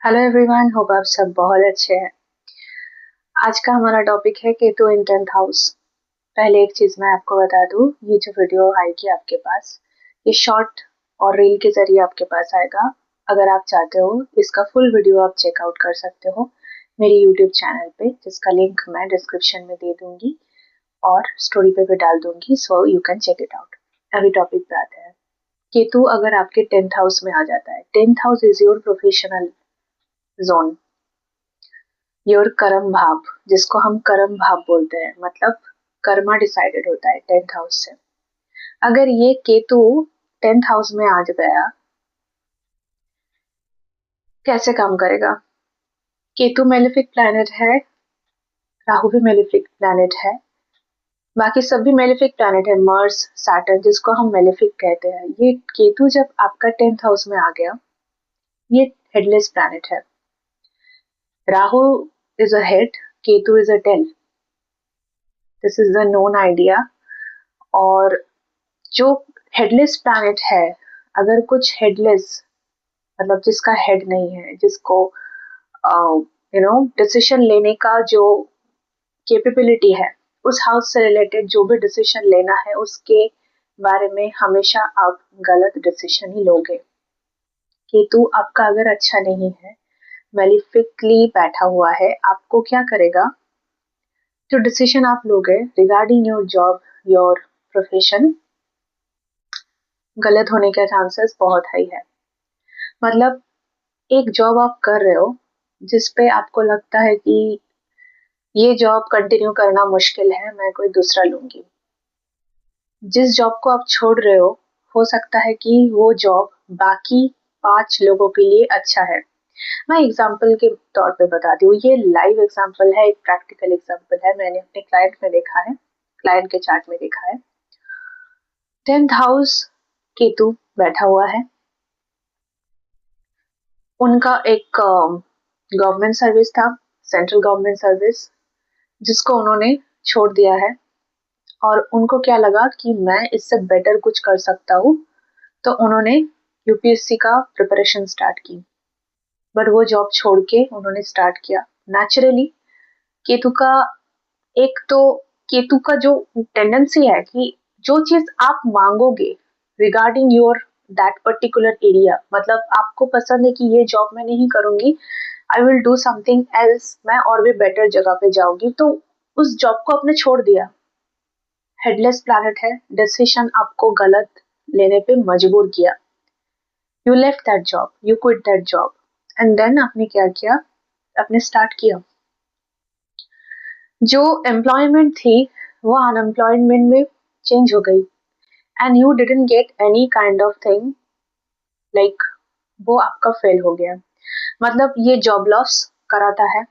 Hello everyone, hope आप सब बहुत अच्छे हैं। आज का हमारा टॉपिक है केतु इन 10th हाउस। पहले एक चीज मैं आपको बता दूं, ये जो वीडियो आएगी आपके पास, ये शॉर्ट और रील के जरिए आपके पास आएगा। अगर आप चाहते हो इसका फुल वीडियो आप चेकआउट कर सकते हो मेरे यूट्यूब चैनल पे, जिसका लिंक मैं डिस्क्रिप्शन में दे दूंगी और स्टोरी पे भी डाल दूंगी, so you can check it out. अभी टॉपिक पे आते हैं। केतु अगर आपके 10th हाउस में आ जाता है, 10th house is your professional zone, your कर्म भाव, जिसको हम कर्म भाव बोलते हैं, मतलब कर्मा डिसाइडेड होता है 10th हाउस से। अगर ये केतु 10th हाउस में आ गया, कैसे काम करेगा? केतु मेलेफिक प्लैनेट है, राहु भी मेलेफिक प्लैनेट है, बाकी सब भी मेलेफिक प्लैनेट है, मर्स, सैटर्न, जिसको हम मेलेफिक कहते हैं। ये केतु जब आपका 10th हाउस में आ गया, ये हेडलेस प्लैनेट है। Rahu is a head, Ketu is a tail. This is the known idea. और जो हेडलेस प्लैनेट है, अगर कुछ हेडलेस मतलब जिसका हेड नहीं है, जिसको डिसीजन लेने का जो कैपेबिलिटी है, उस हाउस से रिलेटेड जो भी डिसीजन लेना है उसके बारे में हमेशा आप गलत डिसीजन ही लोगे। केतु आपका अगर अच्छा नहीं है, मेलिफिकली बैठा हुआ है, आपको क्या करेगा? जो डिसीजन आप लोगे regarding your job, your profession, गलत होने के चांसेस बहुत हाई है। मतलब एक जॉब आप कर रहे हो जिस पे आपको लगता है कि ये जॉब कंटिन्यू करना मुश्किल है, मैं कोई दूसरा लूंगी। जिस जॉब को आप छोड़ रहे हो सकता है कि वो जॉब बाकी 5 लोगों के लिए अच्छा है। मैं एग्जाम्पल के तौर पे बताती हूँ, ये लाइव एग्जाम्पल है, एक प्रैक्टिकल एग्जाम्पल है, मैंने अपने क्लाइंट में देखा है, क्लाइंट के चार्ट में देखा है। 10th हाउस केतु बैठा हुआ है, उनका एक गवर्नमेंट सर्विस था, सेंट्रल गवर्नमेंट सर्विस, जिसको उन्होंने छोड़ दिया है। और उनको क्या लगा कि मैं इससे बेटर कुछ कर सकता हूँ, तो उन्होंने यूपीएससी का प्रिपरेशन स्टार्ट की। बट वो जॉब छोड़ के उन्होंने स्टार्ट किया नेचुरली। केतु का एक तो केतु का जो टेंडेंसी है कि जो चीज आप मांगोगे regarding your that particular area, मतलब आपको पसंद है कि ये जॉब मैं नहीं करूंगी, I will do something else, मैं और भी बेटर जगह पे जाऊंगी, तो उस जॉब को आपने छोड़ दिया। हेडलेस प्लैनेट है, डिसीजन आपको गलत लेने पे मजबूर किया। You left that job, you quit that job, and then आपने क्या किया? आपने स्टार्ट किया। जो एम्प्लॉयमेंट थी वो अनएम्प्लॉयमेंट में चेंज हो गई, and you didn't get any kind of thing, like वो आपका फेल हो गया। मतलब ये जॉब लॉस कराता है,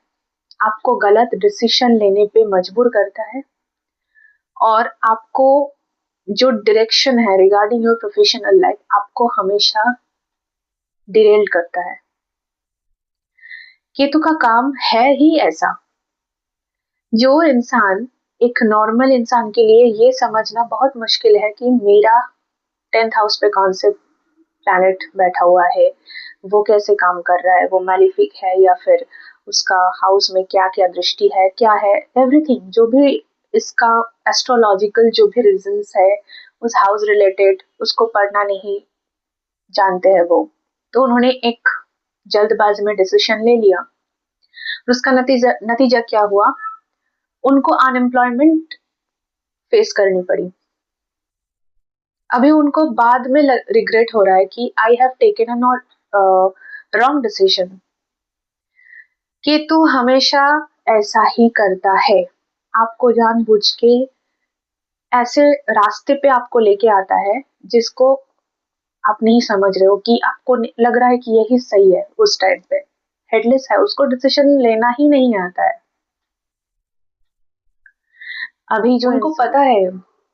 आपको गलत डिसीजन लेने पे मजबूर करता है, और आपको जो डायरेक्शन है रिगार्डिंग योर प्रोफेशनल लाइफ, आपको हमेशा डिरेल करता है। केतु का काम है ही ऐसा। जो इंसान, एक नॉर्मल इंसान के लिए ये समझना बहुत मुश्किल है कि मेरा 10th हाउस पे कौन से प्लैनेट बैठा हुआ है, वो कैसे काम कर रहा है, वो मैलिफिक है या फिर उसका हाउस में क्या क्या दृष्टि है, क्या है, एवरीथिंग जो भी इसका एस्ट्रोलॉजिकल जो भी रीजंस है उस हाउस रिलेटेड, उसको पढ़ना नहीं जानते हैं वो। तो उन्होंने एक जल्दबाजी में डिसीजन ले लिया, उसका नतीजा नतीजा क्या हुआ? उनको अनएम्प्लॉयमेंट फेस करनी पड़ी। अभी उनको बाद में रिग्रेट हो रहा है कि I have taken a not wrong decision. Ketu हमेशा ऐसा ही करता है, आपको जानबूझ के ऐसे रास्ते पे आपको लेके आता है जिसको आप नहीं समझ रहे हो, कि आपको लग रहा है कि यही सही है। उस टाइम पे हेडलेस है, उसको डिसीजन लेना ही नहीं आता है। अभी जो उनको पता है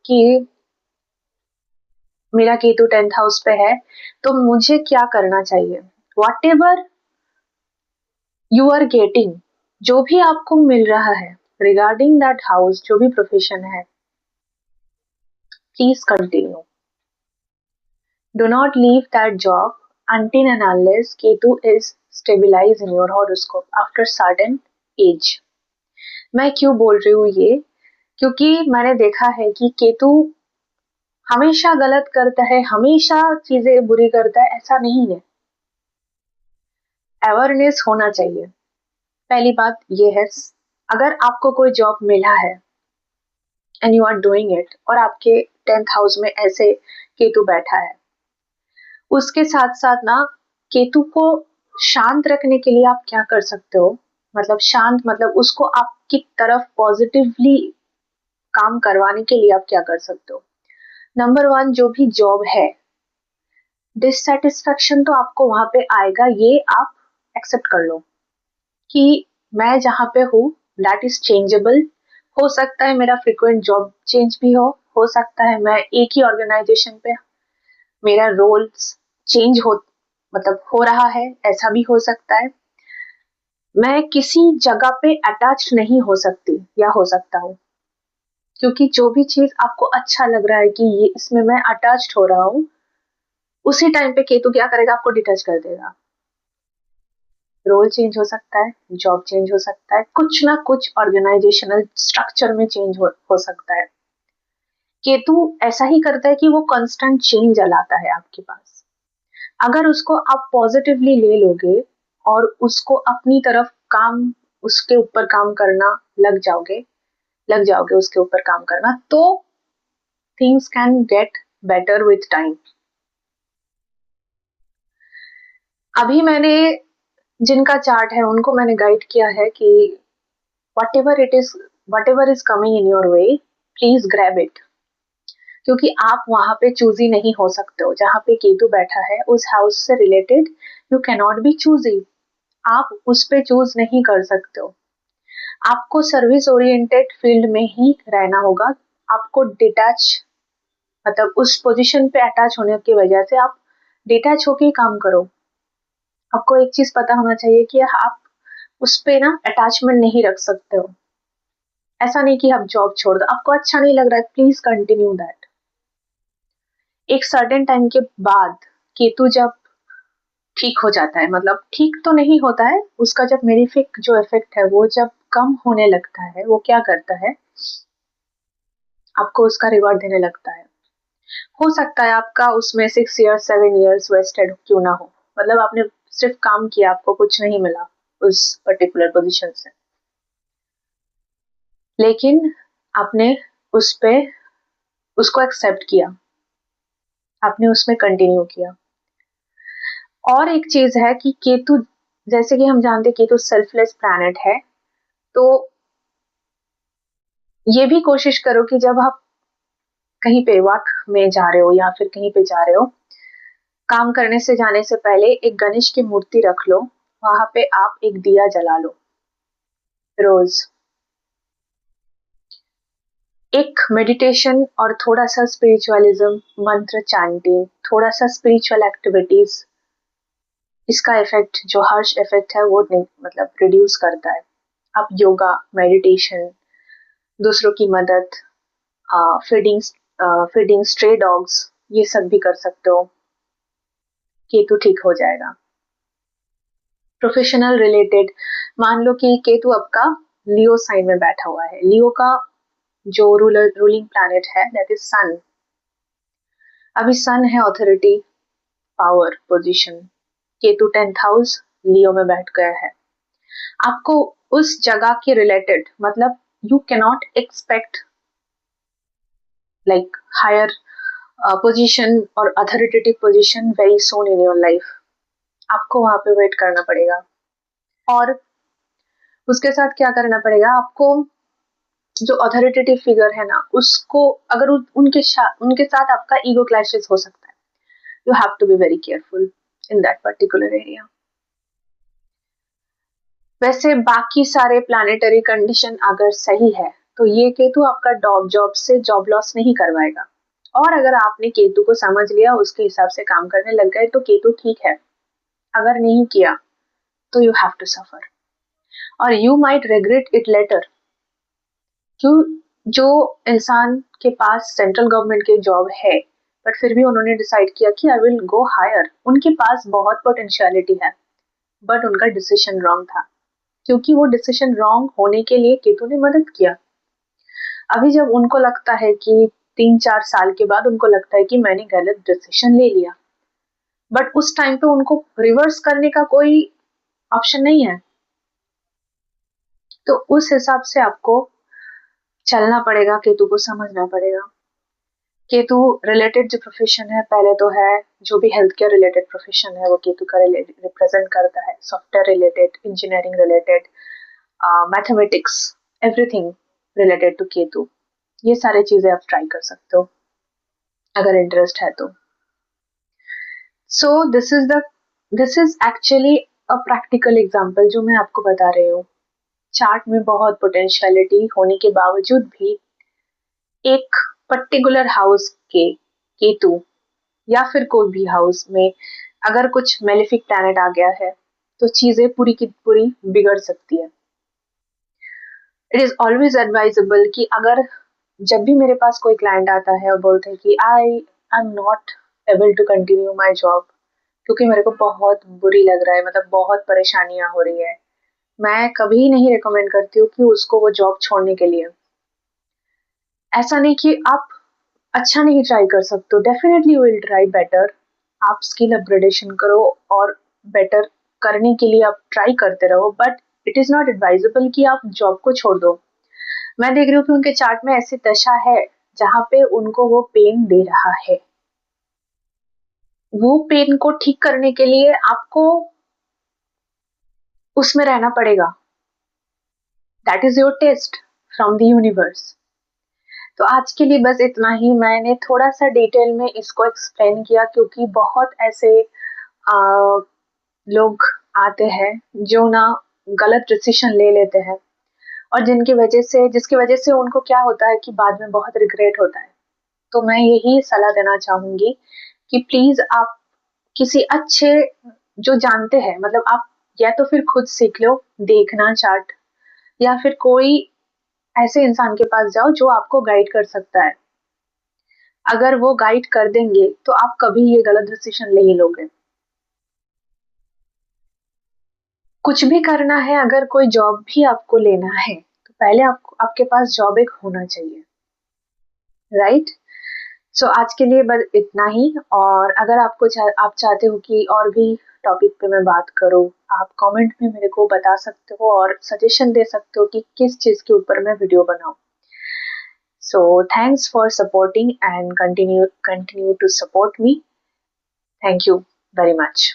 कि मेरा केतु 10th हाउस पे है, तो मुझे क्या करना चाहिए, whatever you are getting, जो भी आपको मिल रहा है रिगार्डिंग दैट हाउस, जो भी प्रोफेशन है, please continue, do not leave that job, until and unless Ketu is stabilized in your horoscope after certain age। मैं क्यों बोल रही हूँ ये, क्योंकि मैंने देखा है कि केतु हमेशा गलत करता है, हमेशा चीजें बुरी करता है, ऐसा नहीं है। अवेयरनेस होना चाहिए। पहली बात ये है, अगर आपको कोई जॉब मिला है and you are doing it और आपके 10th हाउस में ऐसे केतु बैठा है, उसके साथ साथ ना केतु को शांत रखने के लिए आप क्या कर सकते हो, मतलब शांत मतलब उसको आपकी तरफ पॉजिटिवली काम करवाने के लिए आप क्या कर सकते हो। नंबर 1, जो भी जॉब है, डिससेटिस्फेक्शन तो आपको वहां पे आएगा, ये आप एक्सेप्ट कर लो कि मैं जहाँ पे हूँ दैट इज चेंजेबल। हो सकता है मेरा फ्रिक्वेंट जॉब चेंज भी हो सकता है मैं एक ही ऑर्गेनाइजेशन पे मेरा रोल्स चेंज हो, मतलब हो रहा है, ऐसा भी हो सकता है। मैं किसी जगह पे अटैच नहीं हो सकती या हो सकता हूँ, क्योंकि जो भी चीज आपको अच्छा लग रहा है कि ये इसमें मैं अटैच्ड हो रहा हूँ, उसी टाइम पे केतु क्या करेगा, आपको डिटैच कर देगा। रोल चेंज हो सकता है, जॉब चेंज हो सकता है, कुछ ना कुछ ऑर्गेनाइजेशनल स्ट्रक्चर में चेंज हो सकता है। केतु ऐसा ही करता है कि वो कांस्टेंट चेंज लाता है आपके पास। अगर उसको आप पॉजिटिवली ले लोगे और उसको अपनी तरफ काम, उसके ऊपर काम करना लग जाओगे उसके ऊपर काम करना, तो things can get better with time. अभी मैंने जिनका चार्ट है उनको मैंने गाइड किया है कि whatever is coming in your way, please grab it। क्योंकि आप वहां पे चूजी नहीं हो सकते हो, जहां पे केतु बैठा है उस हाउस से related you can not be choosy, आप उस पे चूज नहीं कर सकते हो। आपको सर्विस ओरिएंटेड फील्ड में ही रहना होगा। आपको डिटैच, मतलब उस पोजीशन पे अटैच होने की वजह से आप डिटैच होके ही काम करो। आपको एक चीज पता होना चाहिए कि आप उस पे ना अटैचमेंट नहीं रख सकते हो। ऐसा नहीं कि आप जॉब छोड़ दो, आपको अच्छा नहीं लग रहा है, प्लीज कंटिन्यू दैट। एक सर्टेन टाइम के बाद केतु जब ठीक हो जाता है, मतलब ठीक तो नहीं होता है, उसका जब मेरिफिक जो इफेक्ट है वो जब कम होने लगता है, वो क्या करता है, आपको उसका रिवॉर्ड देने लगता है। हो सकता है आपका उसमें 6 years 7 years वेस्टेड क्यों ना हो, मतलब आपने सिर्फ काम किया, आपको कुछ नहीं मिला उस पर्टिकुलर पोजीशन से, लेकिन आपने उस पे उसको एक्सेप्ट किया, आपने उसमें कंटिन्यू किया। और एक चीज है कि केतु, जैसे कि हम जानते हैं केतु सेल्फलेस प्लैनेट है, तो ये भी कोशिश करो कि जब आप कहीं पे वॉक में जा रहे हो या फिर कहीं पे जा रहे हो, काम करने से जाने से पहले एक गणेश की मूर्ति रख लो, वहां पे आप एक दिया जला लो रोज। एक मेडिटेशन और थोड़ा सा स्पिरिचुअलिज्म, मंत्र चैंटिंग, थोड़ा सा स्पिरिचुअल एक्टिविटीज, इसका इफेक्ट जो हर्ष इफेक्ट है वो नहीं, मतलब रिड्यूस करता है। आप योगा, मेडिटेशन, दूसरों की मदद, फीडिंग फीडिंग स्ट्रे डॉग्स, ये सब भी कर सकते हो, केतु ठीक हो जाएगा। प्रोफेशनल रिलेटेड, मान लो कि केतु आपका लियो साइन में बैठा हुआ है, लियो का जो रूलिंग प्लैनेट है दैट इज सन। अभी सन है authority, power, position, Ketu 10th house Leo में बैठ गया है। आपको उस जगह के रिलेटेड, मतलब you can not expect like higher position और authoritative position very soon in your life. आपको वहां पे वेट करना पड़ेगा, और उसके साथ क्या करना पड़ेगा आपको, जो अथॉरिटेटिव फिगर है ना उसको, अगर उनके साथ आपका ईगो क्लैशेस हो सकता है, you have to be very careful in that particular area. वैसे बाकी सारे प्लानिटरी कंडीशन अगर सही है तो ये केतु आपका जॉब से जॉब लॉस नहीं करवाएगा। और अगर आपने केतु को समझ लिया, उसके हिसाब से काम करने लग गए, तो केतु ठीक है। अगर नहीं किया तो यू हैव टू सफर, और you might regret it later. क्यों, जो इंसान के पास सेंट्रल गवर्नमेंट की जॉब है, बट फिर भी उन्होंने डिसाइड किया कि आई विल गो हायर। उनके पास बहुत पोटेंशियलिटी है, बट उनका डिसीजन रॉन्ग था, क्योंकि वो डिसीजन रॉन्ग होने के लिए केतु ने मदद किया। अभी जब उनको लगता है कि 3-4 साल के बाद उनको लगता है कि मैंने गलत डिसीजन ले लिया, बट उस टाइम पे उनको रिवर्स करने का कोई ऑप्शन नहीं है। तो उस हिसाब से आपको चलना पड़ेगा, केतु को समझना पड़ेगा। केतु रिलेटेड जो प्रोफेशन है, पहले तो है जो भी हेल्थ केयर रिलेटेड प्रोफेशन है वो केतु का रिप्रेजेंट करता है। Software related, engineering related, mathematics, everything related to Ketu. ये सारी चीजें आप ट्राई कर सकते हो अगर इंटरेस्ट है तो। So this is actually a practical example जो मैं आपको बता रही हूँ। चार्ट में बहुत पोटेंशियलिटी होने के बावजूद भी एक पर्टिकुलर हाउस के केतु या फिर कोई भी हाउस में अगर कुछ मेलेफिक प्लैनेट आ गया है तो चीजें पूरी की पूरी बिगड़ सकती है। इट इज ऑलवेज एडवाइजेबल कि अगर जब भी मेरे पास कोई क्लाइंट आता है और बोलते हैं कि I am not able to continue my job क्योंकि मेरे को बहुत बुरी लग रहा है, मतलब बहुत परेशानियां हो रही है, मैं कभी नहीं रिकमेंड करती हूँ कि उसको वो जॉब छोड़ने के लिए। ऐसा नहीं कि आप अच्छा नहीं ट्राई कर सकते हो, डेफिनेटली विल ट्राई बेटर। आप स्किल अपग्रेडेशन करो और बेटर करने के लिए आप ट्राई करते रहो, but it is not advisable कि आप जॉब को छोड़ दो। मैं देख रही हूँ कि उनके चार्ट में ऐसी दशा है जहां पे उनको वो पेन दे रहा है। वो पेन को ठीक करने के लिए आपको उसमें रहना पड़ेगा। That is your test from the universe. तो आज के लिए बस इतना ही। मैंने थोड़ा सा डिटेल में इसको एक्सप्लेन किया क्योंकि बहुत ऐसे लोग आते हैं जो ना गलत डिसीजन ले लेते हैं और जिसकी वजह से उनको क्या होता है कि बाद में बहुत रिग्रेट होता है। तो मैं यही सलाह देना चाहूंगी कि प्लीज आप किसी अच्छे जो जानते हैं, मतलब आप या तो फिर खुद सीख लो देखना चार्ट, या फिर कोई ऐसे इंसान के पास जाओ जो आपको गाइड कर सकता है। अगर वो गाइड कर देंगे तो आप कभी ये गलत डिसीजन नहीं लोगे। कुछ भी करना है, अगर कोई जॉब भी आपको लेना है तो पहले आपके पास जॉब एक होना चाहिए, राइट। सो आज के लिए बस इतना ही। और अगर आप चाहते हो कि और भी टॉपिक पे मैं बात करूं, आप कमेंट में मेरे को बता सकते हो और सजेशन दे सकते हो कि किस चीज के ऊपर मैं वीडियो बनाऊं। So thanks for supporting and continue to support me. Thank you very much.